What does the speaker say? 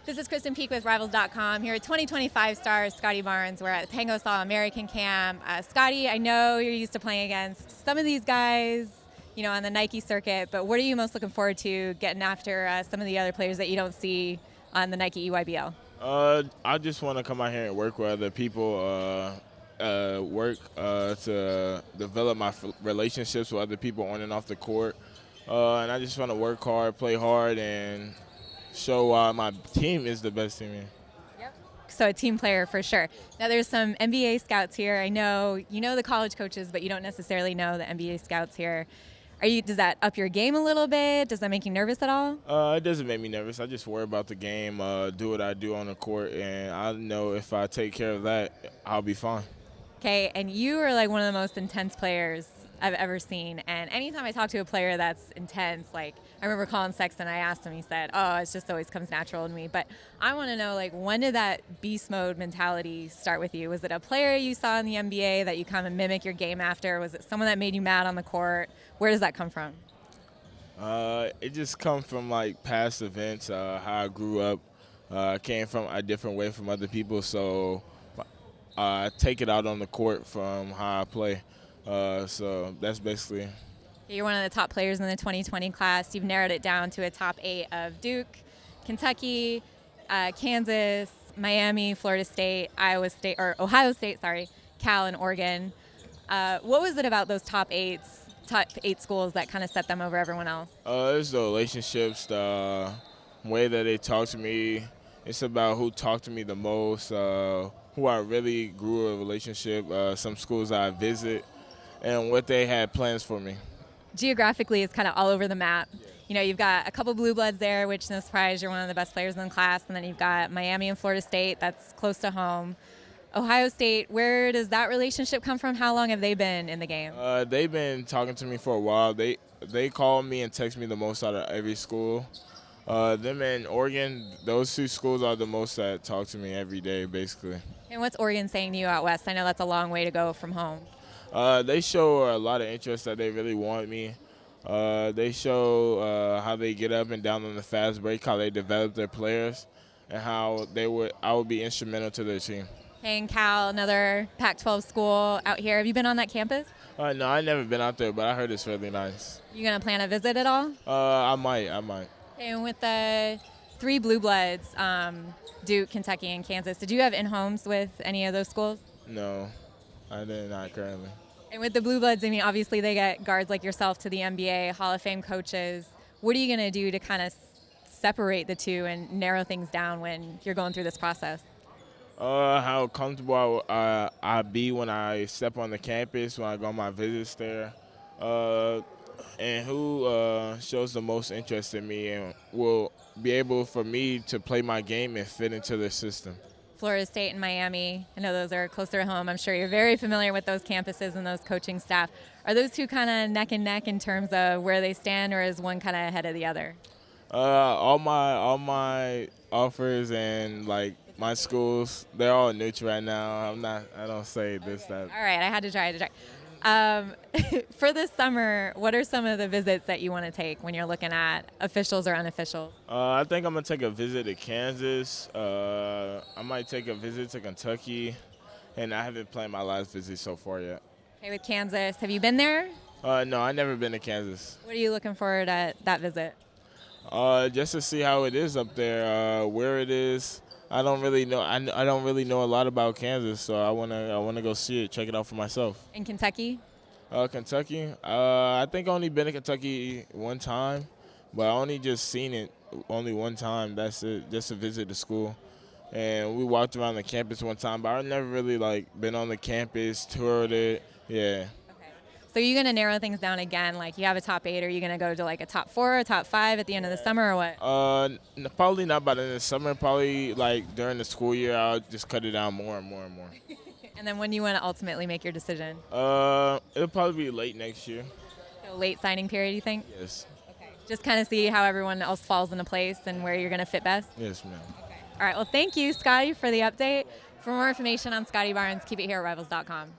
This is Krysten Peek with Rivals.com here at 2025 stars Scottie Barnes. We're at Pangos All American camp. Scottie, I know you're used to playing against some of these guys, on the Nike circuit, but what are you most looking forward to getting after some of the other players that you don't see on the Nike EYBL? I just want to come out here and work with other people, work to develop my relationships with other people on and off the court. And I just want to work hard, play hard, and show why my team is the best team here. Yep. So a team player for sure. Now there's some NBA scouts here. I know you know the college coaches, but you don't necessarily know the NBA scouts here. Does that up your game a little bit? Does that make you nervous at all? It doesn't make me nervous. I just worry about the game, do what I do on the court, and I know if I take care of that, I'll be fine. Okay, and you are like one of the most intense players I've ever seen. And anytime I talk to a player that's intense, like I remember Colin Sexton, I asked him, he said, it just always comes natural to me. But I want to know, when did that beast mode mentality start with you? Was it a player you saw in the NBA that you kind of mimic your game after? Was it someone that made you mad on the court? Where does that come from? It just comes from past events, how I grew up. I came from a different way from other people, so I take it out on the court from how I play. So that's basically. You're one of the top players in the 2020 class. You've narrowed it down to a top 8 of Duke, Kentucky, Kansas, Miami, Florida State, Ohio State, Cal, and Oregon. What was it about those top 8 schools that kind of set them over everyone else? It's the relationships, the way that they talk to me. It's about who talked to me the most, who I really grew a relationship, some schools I visit, and what they had plans for me. Geographically, it's kind of all over the map. You've got a couple blue bloods there, which no surprise, you're one of the best players in the class, and then you've got Miami and Florida State, that's close to home. Ohio State, where does that relationship come from? How long have they been in the game? They've been talking to me for a while. They call me and text me the most out of every school. Them and Oregon, those 2 schools are the most that talk to me every day, basically. And what's Oregon saying to you out west? I know that's a long way to go from home. They show a lot of interest that they really want me. They show how they get up and down on the fast break, how they develop their players, and how I would be instrumental to their team. And Cal, another Pac-12 school out here. Have you been on that campus? No, I've never been out there, but I heard it's really nice. You gonna plan a visit at all? I might. And with the 3 blue bloods, Duke, Kentucky, and Kansas, did you have in-homes with any of those schools? No, I did not currently. And with the blue bloods, obviously they get guards like yourself to the NBA, Hall of Fame coaches. What are you gonna do to kind of separate the 2 and narrow things down when you're going through this process? How comfortable I be when I step on the campus, when I go on my visits there, and who shows the most interest in me and will be able for me to play my game and fit into the system. Florida State and Miami, I know those are closer to home. I'm sure you're very familiar with those campuses and those coaching staff. Are those 2 kind of neck and neck in terms of where they stand, or is one kind of ahead of the other? All my offers and my schools, they're all neutral right now. I don't say this, that. All right, I had to try. For this summer, what are some of the visits that you want to take when you're looking at officials or unofficials? I think I'm going to take a visit to Kansas. I might take a visit to Kentucky. And I haven't planned my last visit so far yet. Okay, with Kansas, have you been there? No, I've never been to Kansas. What are you looking forward at that visit? Just to see how it is up there, where it is. I don't really know. I don't really know a lot about Kansas, so I wanna go see it, check it out for myself. In Kentucky? Kentucky. I think I only been to Kentucky one time, but I only just seen it only one time. That's it, just to visit the school. And we walked around the campus one time, but I've never really been on the campus, toured it. Yeah. So you're going to narrow things down again, you have a top 8, or are you going to go to a top 4 or top 5 at the end of the summer, or what? Probably not by the end of the summer. Probably during the school year, I'll just cut it down more and more and more. And then when do you want to ultimately make your decision? It'll probably be late next year. So late signing period, you think? Yes. Okay. Just kind of see how everyone else falls into place and where you're going to fit best? Yes, ma'am. Okay. All right. Well, thank you, Scottie, for the update. For more information on Scottie Barnes, keep it here at Rivals.com.